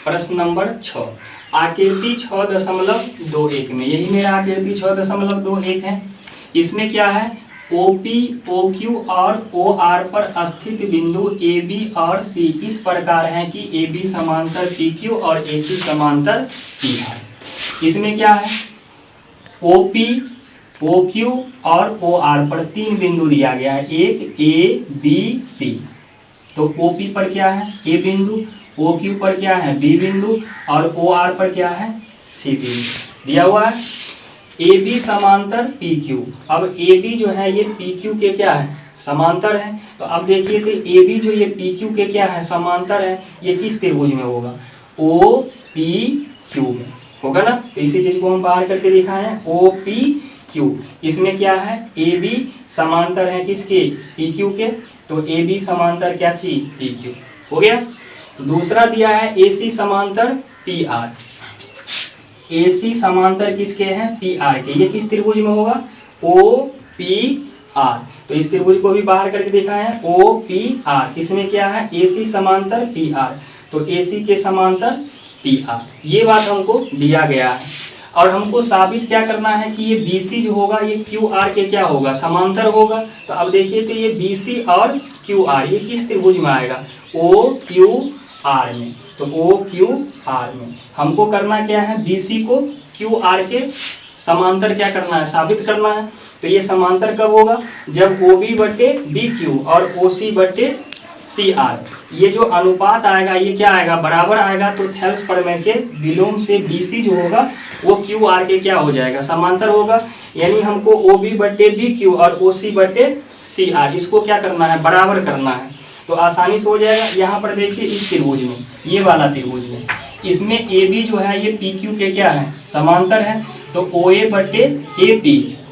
प्रश्न नंबर 6, आकृति 6.21 में, यही मेरा आकृति 6.21 है। इसमें क्या है, OP, OQ और OR पर स्थित बिंदु AB और C इस प्रकार हैं कि AB समांतर PQ और AC समांतर PR। इसमें क्या है, OP, OQ और OR पर 3 बिंदु दिया गया है, एक A, B, C। तो OP पर क्या है, A बिंदु, OQ पर क्या है, B बिंदु और OR पर क्या है, C बिंदु दिया हुआ है। AB समांतर PQ, अब AB जो है ये PQ के क्या है, समांतर है। तो अब देखिए कि AB जो ये PQ के क्या है, समांतर है, ये किस त्रिभुज में होगा, OPQ में होगा ना। तो इसी चीज को हम बाहर करके दिखाए हैं, OPQ। इसमें क्या है, AB समांतर है किसके, PQ के, तो AB समांतर क्या चीज, PQ हो गया। दूसरा दिया है AC समांतर PR, AC समांतर किसके हैं, PR के, ये किस त्रिभुज में होगा, OPR। तो इस त्रिभुज को भी बाहर करके दिखाए हैं, OPR। इसमें क्या है, AC समांतर PR, तो AC के समांतर PR। ये बात हमको दिया गया है। और हमको साबित क्या करना है कि ये BC जो होगा ये QR के क्या होगा, समांतर होगा। तो अब देखिए तो ये BC और QR ये किस त्रिभुज में आएगा, OQR में। तो OQR में हमको करना क्या है, BC को QR के समांतर क्या करना है, साबित करना है। तो ये समांतर कब होगा, जब OB/BQ और OC/CR ये जो अनुपात आएगा ये क्या आएगा, बराबर आएगा। तो थेल्स प्रमेय के विलोम से BC जो होगा वो QR के क्या हो जाएगा, समांतर होगा। यानी हमको OB/BQ और OC/CR इसको क्या करना है, बराबर करना है। तो आसानी से हो जाएगा। यहाँ पर देखिए इस त्रिभुज में, ये वाला त्रिभुज में, इसमें AB जो है ये PQ के क्या है, समांतर है। तो OA/AP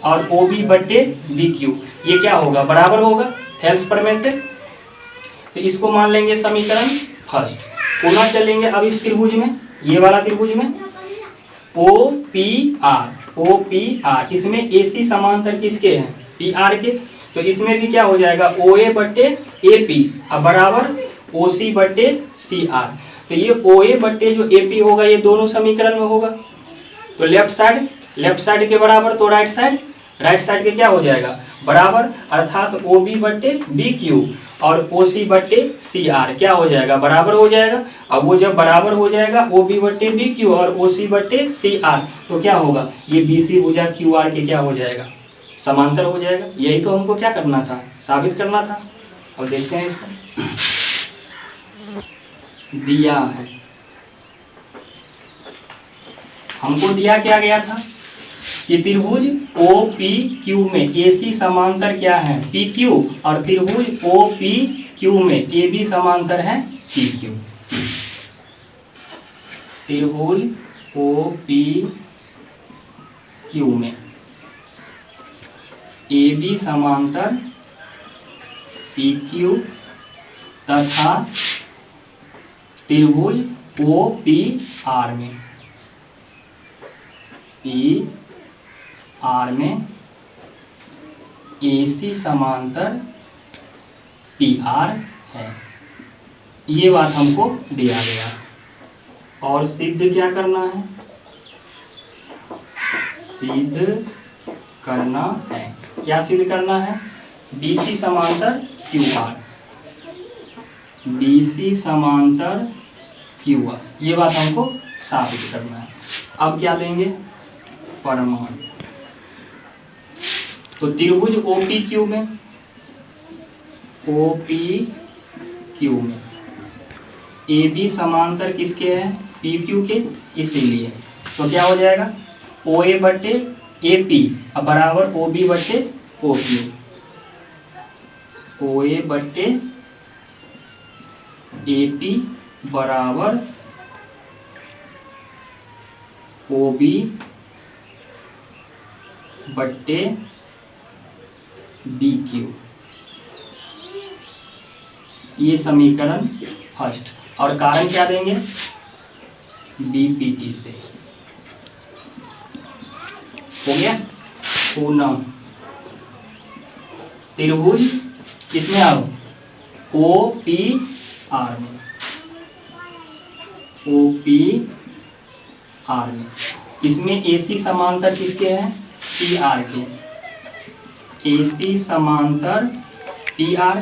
और OB/BQ ये क्या होगा, बराबर होगा थेल्स प्रमेय से। तो इसको मान लेंगे समीकरण फर्स्ट। पुनः चलेंगे अब इस त्रिभुज में, ये वाला त्रिभुज में, OPR इसमें AC समांतर किसके हैं, PR के। तो इसमें भी क्या हो जाएगा, OA/AP अब बराबर OC/CR। तो ये OA/जो AP होगा ये दोनों समीकरण में होगा। तो लेफ्ट साइड के बराबर, तो राइट साइड के क्या हो जाएगा, बराबर, अर्थात OB/BQ और OC/CR क्या हो जाएगा, बराबर हो जाएगा। अब वो जब बराबर हो जाएगा OB/BQ और OC/CR तो क्या होगा, ये BC भुजा QR के क्या हो जाएगा, समांतर हो जाएगा। यही तो हमको क्या करना था, साबित करना था। अब देखते हैं इसको, दिया है हमको, दिया क्या गया था कि त्रिभुज OPQ में AC समांतर क्या है, PQ, और त्रिभुज OPQ में AB समांतर है PQ। त्रिभुज OPQ में AB समांतर PQ तथा त्रिभुज OPR में AC समांतर PR है। ये बात हमको दिया गया। और सिद्ध क्या करना है, सिद्ध करना है, क्या सिद्ध करना है, BC समांतर QR, BC समांतर QR, ये बात हमको साबित करना है। अब क्या देंगे, प्रमाण। तो त्रिभुज OPQ में AB समांतर किसके हैं, PQ के, इसीलिए तो क्या हो जाएगा, OA/AP अब बराबर OB/OQ, OA/AP बराबर OB/BQ। ये समीकरण फर्स्ट। और कारण क्या देंगे, BPT से हो गया। पुनः त्रिभुज किसमें आओ, OPR में, OPR में। इसमें AC समांतर किसके हैं? PR के। AC समांतर PR,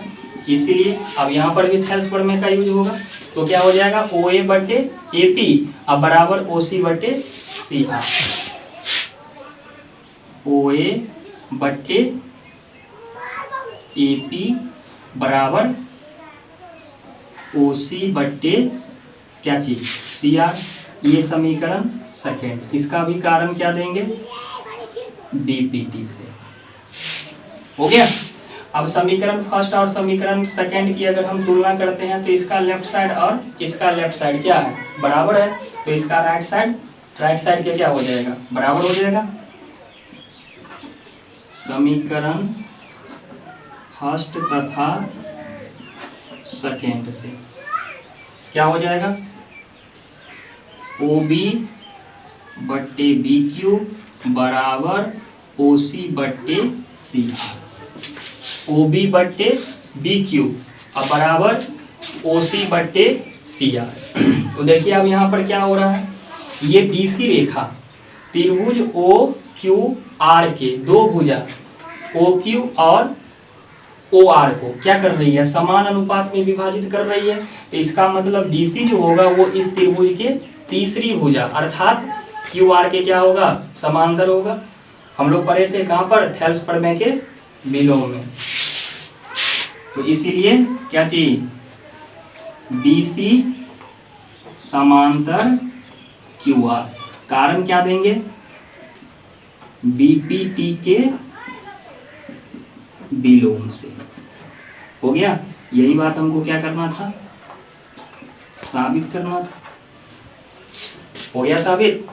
इसीलिए अब यहाँ पर भी थेल्स प्रमेय का यूज होगा। तो क्या हो जाएगा? OA बटे AP अब बराबर OC बटे CR। OA बटे AP बराबर OC बटे क्या चीज? CR। ये समीकरण सेकेंड। इसका भी कारण क्या देंगे? DPT से। हो गया। अब समीकरण फर्स्ट और समीकरण सेकेंड की अगर हम तुलना करते हैं तो इसका लेफ्ट साइड और इसका लेफ्ट साइड क्या है? बराबर है। तो इसका राइट साइड के क्या हो जाएगा? बराबर हो जाएगा। समीकरण फर्स्ट तथा सेकेंड से क्या हो जाएगा? OB बट्टे BQ बराबर OC बट्टे CR। OB बट्टे BQ अब बराबर OC बट्टे CR। तो देखिए अब यहाँ पर क्या हो रहा है? ये BC रेखा त्रिभुज OQR के दो भुजा OQ और OR को क्या कर रही है? समान अनुपात में विभाजित कर रही है। तो इसका मतलब DC जो होगा वो इस त्रिभुज के तीसरी भुजा अर्थात QR के क्या होगा? समांतर होगा। हम लोग पढ़े थे कहाँ पर? थेल्स प्रमेय के विलोम में। तो इसीलिए क्या चाहिए? BC समांतर QR। कारण क्या देंगे? BPT के विलोम से। हो गया। यही बात हमको क्या करना था? साबित करना था। हो गया साबित।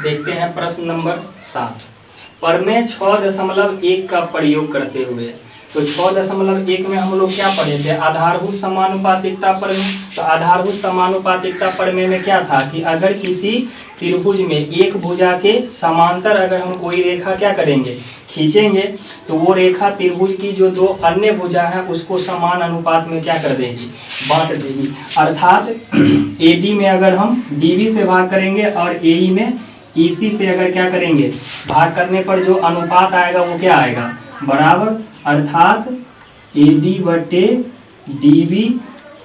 देखते हैं प्रश्न नंबर 7। प्रमेय 6.1 का प्रयोग करते हुए। तो 6.1 में हम लोग क्या पढ़े थे? आधारभूत समानुपातिकता प्रमेय। तो आधारभूत समानुपातिकता प्रमेय में क्या था कि अगर किसी त्रिभुज में एक भुजा के समांतर अगर हम कोई रेखा क्या करेंगे? खींचेंगे, तो वो रेखा त्रिभुज की जो दो अन्य भुजा है उसको समान अनुपात में क्या कर देगी? बांट देगी। अर्थात AD में अगर हम DB से भाग करेंगे और AE में EC से अगर क्या करेंगे? भाग करने पर जो अनुपात आएगा वो क्या आएगा? बराबर। अर्थात AD बटे DB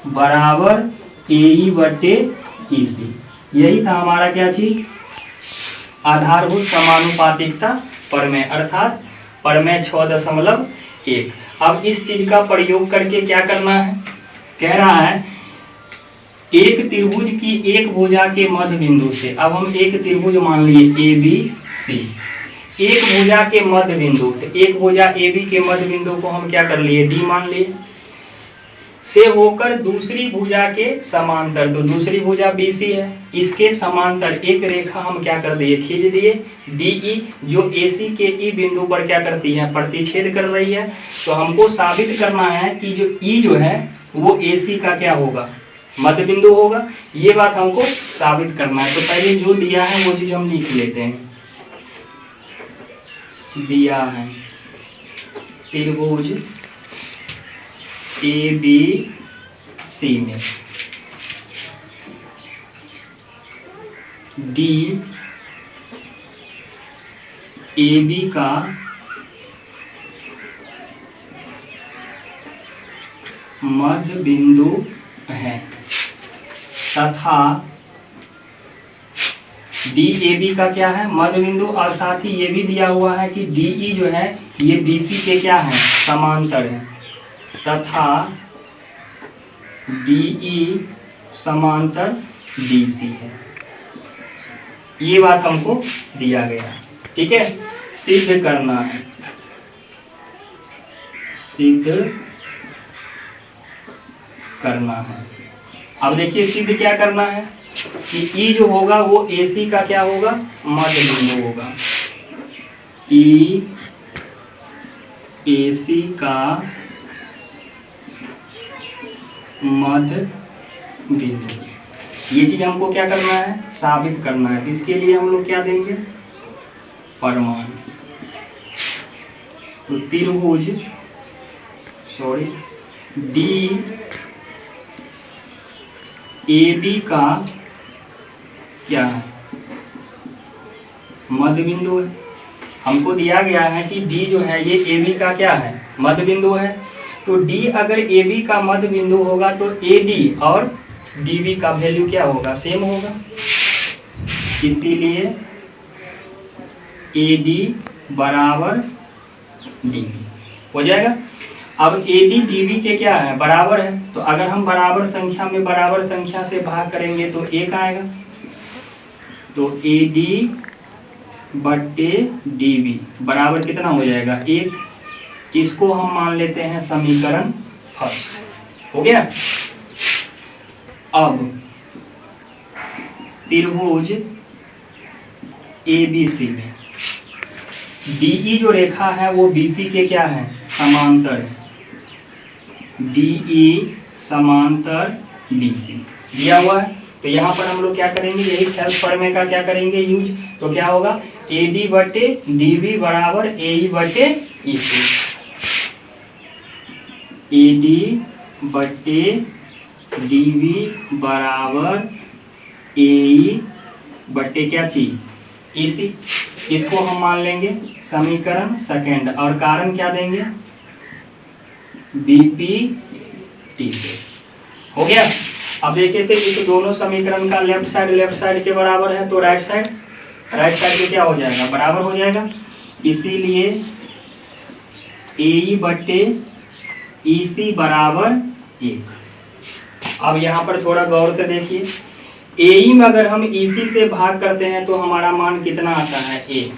बराबर AE बटे EC। यही था हमारा क्या चीज? आधारभूत समानुपातिकता प्रमेय अर्थात प्रमेय 6.1। अब इस चीज का प्रयोग करके क्या करना है? कह रहा है एक त्रिभुज की एक भुजा के मध्य बिंदु से। अब हम एक त्रिभुज मान लिए ABC, एक भुजा के मध्य बिंदु, तो एक भुजा AB के मध्य बिंदु को हम क्या कर लिए? D मान लिए। से होकर दूसरी भुजा के समांतर, तो दूसरी भुजा BC है, इसके समांतर एक रेखा हम क्या कर दिए? खींच दिए DE, जो AC के E बिंदु पर क्या करती है? प्रतिच्छेद कर रही है। तो हमको साबित करना है कि जो E जो है वो AC का क्या होगा? मध्य बिंदु होगा। ये बात हमको साबित करना है। तो पहले जो दिया है वो चीज हम लिख लेते हैं। दिया है त्रिभुज ABC में DAB का मध्य बिंदु है तथा DAB का क्या है? मध्य बिंदु। और साथ ही ये भी दिया हुआ है कि DE जो है ये BC के क्या है? समांतर है तथा DE समांतर BC है। ये बात हमको दिया गया। ठीक है, सिद्ध करना है। सिद्ध करना है। अब देखिए सिद्ध क्या करना है कि E जो होगा वो AC का क्या होगा? मध्य बिंदु होगा। E AC का मध्य बिंदु। ये चीज हमको क्या करना है? साबित करना है। तो इसके लिए हम लोग क्या देंगे? प्रमाण। तो त्रिभुज ए बी का क्या है, मध्य बिंदु है। हमको दिया गया है कि डी जो है ये ए बी का क्या है, मध्य बिंदु है। तो डी अगर ए बी का मध्य बिंदु होगा तो ए डी और डी बी का वैल्यू क्या होगा, सेम होगा। इसीलिए ए डी बराबर डी बी हो जाएगा। अब ए डी डी बी के क्या है, बराबर है। तो अगर हम बराबर संख्या में बराबर संख्या से भाग करेंगे तो एक आएगा। तो ए डी बट्टे डी बी बराबर कितना हो जाएगा, एक। इसको हम मान लेते हैं समीकरण फर्स्ट। हो गया। अब त्रिभुज ABC में DE जो रेखा है वो BC के क्या है, समांतर है। DE समांतर BC दिया हुआ है। तो यहाँ पर हम लोग क्या करेंगे, यही थेल्स प्रमेय का क्या करेंगे यूज। तो क्या होगा, AD बटे DB बराबर AE बटे EC। AD बटे DB बराबर AE बटे क्या चीज, EC। इसको हम मान लेंगे समीकरण सेकेंड और कारण क्या देंगे, BPT से। हो गया। अब देखिए थे इस दोनों समीकरण का लेफ्ट साइड के बराबर है, तो राइट साइड के क्या हो जाएगा, बराबर हो जाएगा। इसीलिए AE बटे EC बराबर 1। अब यहाँ पर थोड़ा गौर से देखिए, AE में अगर हम EC से भाग करते हैं तो हमारा मान कितना आता है, 1।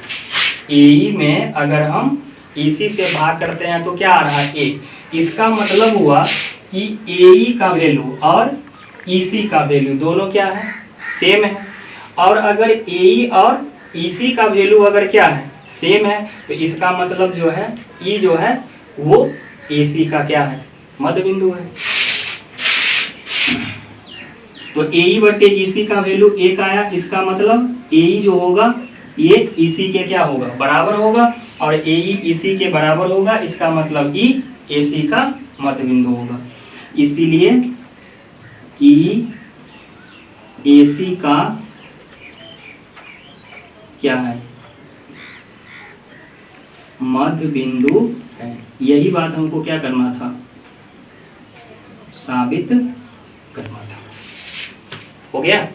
AE में अगर हम EC से भाग करते हैं तो क्या आ रहा है, 1। इसका मतलब हुआ कि AE का वैल्यू और EC का वैल्यू दोनों क्या है, सेम है। और अगर AE और EC का वैल्यू अगर क्या है, सेम है, तो इसका मतलब जो है E जो है वो AC का क्या है, मध्य बिंदु है। तो AE बटे EC का वैल्यू 1 आया। इसका मतलब AE जो होगा ये EC के क्या होगा, बराबर होगा। और AE EC के बराबर होगा, इसका मतलब E AC का मध्य बिंदु होगा। इसीलिए E AC का क्या है, मध्य बिंदु है। यही बात हमको क्या करना था, साबित करना था। हो गया।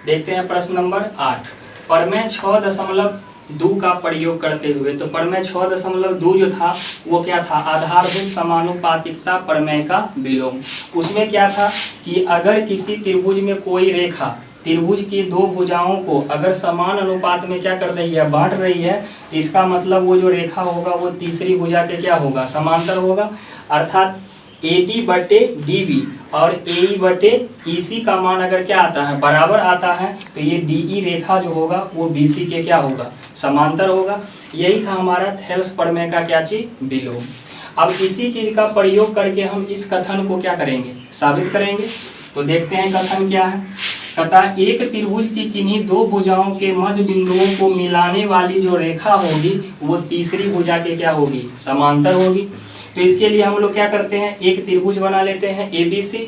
देखते हैं प्रश्न नंबर 8। प्रमेय 6.2 का प्रयोग करते हुए। तो प्रमेय 6.2 जो था वो क्या था, आधारभूत समानुपातिकता प्रमेय का विलोम। उसमें क्या था कि अगर किसी त्रिभुज में कोई रेखा त्रिभुज की दो भुजाओं को अगर समान अनुपात में क्या कर रही है, बांट रही है, तो इसका मतलब वो जो रेखा होगा वो तीसरी भुजा के क्या होगा, समांतर होगा। अर्थात AD बटे DB और AE बटे EC का मान अगर क्या आता है, बराबर आता है, तो ये DE रेखा जो होगा वो BC के क्या होगा, समांतर होगा। यही था हमारा थेल्स प्रमेय का क्या चीज, विलोम। अब इसी चीज का प्रयोग करके हम इस कथन को क्या करेंगे, साबित करेंगे। तो देखते हैं कथन क्या है। तथा एक त्रिभुज की किन्हीं दो भुजाओं के मध्य बिंदुओं को मिलाने वाली जो रेखा होगी वो तीसरी भुजा के क्या होगी, समांतर होगी। तो इसके लिए हम लोग क्या करते हैं, एक त्रिभुज बना लेते हैं ABC।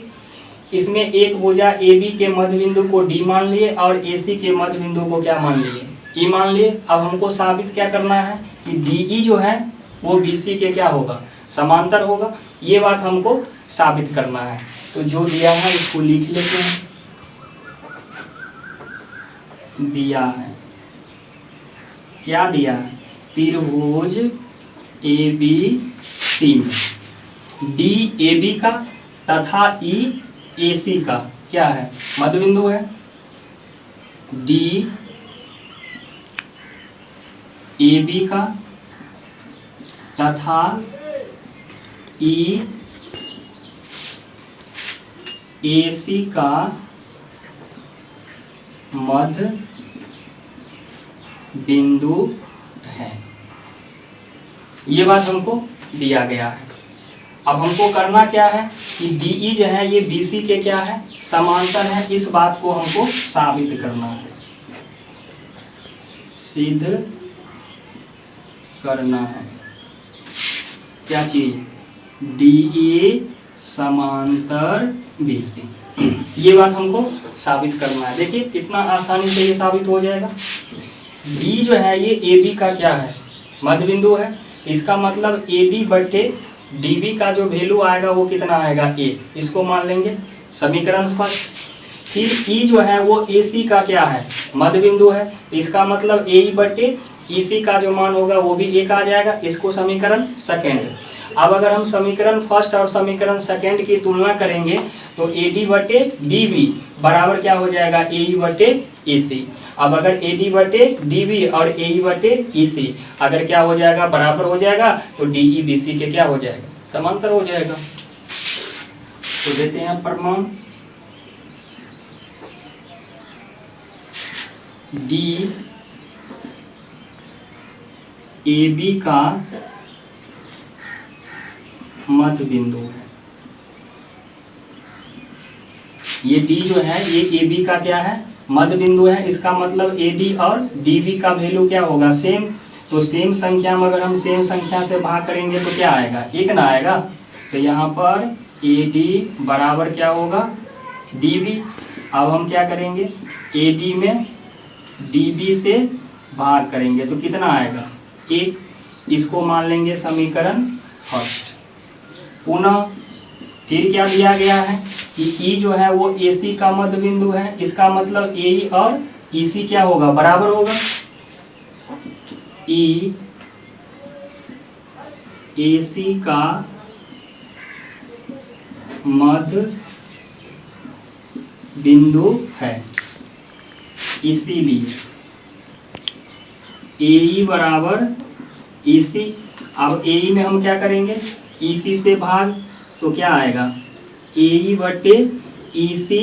इसमें एक भुजा AB के मध्य बिंदु को D मान लिए और AC के मध्य बिंदु को क्या मान लिए, E मान लिए। अब हमको साबित क्या करना है कि DE जो है वो BC के क्या होगा, समांतर होगा। ये बात हमको साबित करना है। तो जो दिया है इसको लिख लेते हैं। दिया है, क्या दिया है, त्रिभुज ABC में DAB का तथा EAC का क्या है, मध्य बिंदु है। DAB का तथा EAC का मध्य बिंदु है। ये बात हमको दिया गया है। अब हमको करना क्या है कि DE जो है ये BC के क्या है, समांतर है। इस बात को हमको साबित करना है, सिद्ध करना है। क्या चीज, DE समांतर BC। ये बात हमको साबित करना है। देखिए कितना आसानी से ये साबित हो जाएगा। D जो है ये AB का क्या है, मध्य बिंदु है। इसका मतलब AD बटे DB का जो वैल्यू आएगा वो कितना आएगा, 1। इसको मान लेंगे समीकरण फर्स्ट। फिर E जो है वो AC का क्या है, मध्य बिंदु है। इसका मतलब AE बटे EC का जो मान होगा वो भी 1 आ जाएगा। इसको समीकरण सेकेंड। अब अगर हम समीकरण फर्स्ट और समीकरण सेकेंड की तुलना करेंगे तो AD बटे DB बराबर क्या हो जाएगा, AE बटे EC। अब अगर AD बटे DB और AE बटे EC अगर क्या हो जाएगा, बराबर हो जाएगा, तो DE BC के क्या हो जाएगा, समांतर हो जाएगा। तो देते हैं प्रमाण। D AB का मध्य बिंदु है। ये D जो है ये AB का क्या है, मध्य बिंदु है। इसका मतलब AD और DB का वैल्यू क्या होगा, सेम। तो सेम संख्या में अगर हम सेम संख्या से भाग करेंगे तो क्या आएगा, 1 ना आएगा। तो यहाँ पर AD बराबर क्या होगा, DB। अब हम क्या करेंगे, AD में DB से भाग करेंगे तो कितना आएगा, 1। इसको मान लेंगे समीकरण फर्स्ट। पुनः फिर क्या दिया गया है कि E जो है वो AC का मध्य बिंदु है। इसका मतलब AE और EC क्या होगा, बराबर होगा। E AC का मध्य बिंदु है, इसीलिए AE बराबर EC। अब AE में हम क्या करेंगे, EC से भाग, तो क्या आएगा, AE बटे EC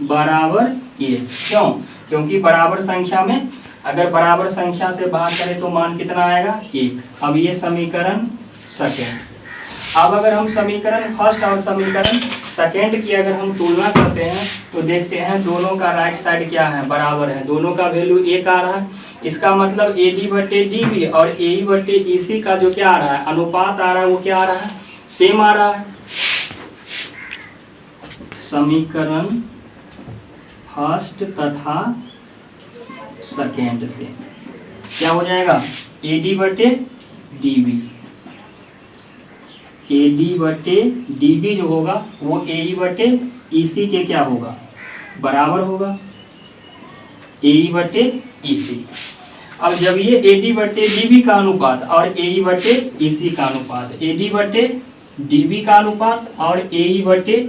बराबर ये। क्यों, क्योंकि बराबर संख्या में अगर बराबर संख्या से भाग करें तो मान कितना आएगा, 1। अब ये समीकरण सेकेंड। अब अगर हम समीकरण फर्स्ट और समीकरण सेकेंड की अगर हम तुलना करते हैं तो देखते हैं दोनों का राइट साइड क्या है, बराबर है। दोनों का वैल्यू 1 आ रहा है। इसका मतलब AD बटे DB और AE बटे EC का जो क्या आ रहा है, अनुपात आ रहा है, वो क्या आ रहा है, सेम आ रहा है। समीकरण फर्स्ट तथा सेकेंड से क्या हो जाएगा, AD बटे DB, AD बटे DB जो होगा वो AE बटे EC के क्या होगा, बराबर होगा, AE बटे EC। अब जब ये AD बटे DB का अनुपात और AE बटे EC का अनुपात, AD बटे DB का अनुपात और AE बटे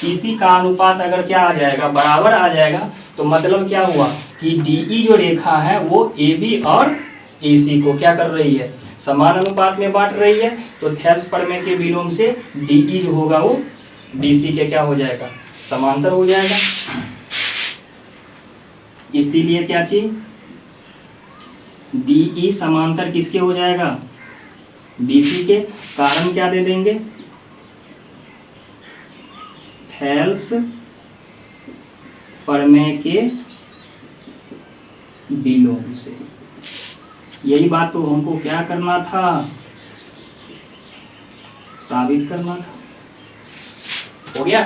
EC का अनुपात अगर क्या आ जाएगा, बराबर आ जाएगा, तो मतलब क्या हुआ कि DE जो रेखा है वो AB और AC को क्या कर रही है, समान अनुपात में बांट रही है। तो थेल्स प्रमेय के विलोम से DE जो होगा वो BC के क्या हो जाएगा, समांतर हो जाएगा। इसीलिए क्या चीज, DE समांतर किसके हो जाएगा, BC के। कारण क्या दे देंगे, थेल्स प्रमेय के विलोम से। यही बात तो हमको क्या करना था, साबित करना था। हो गया।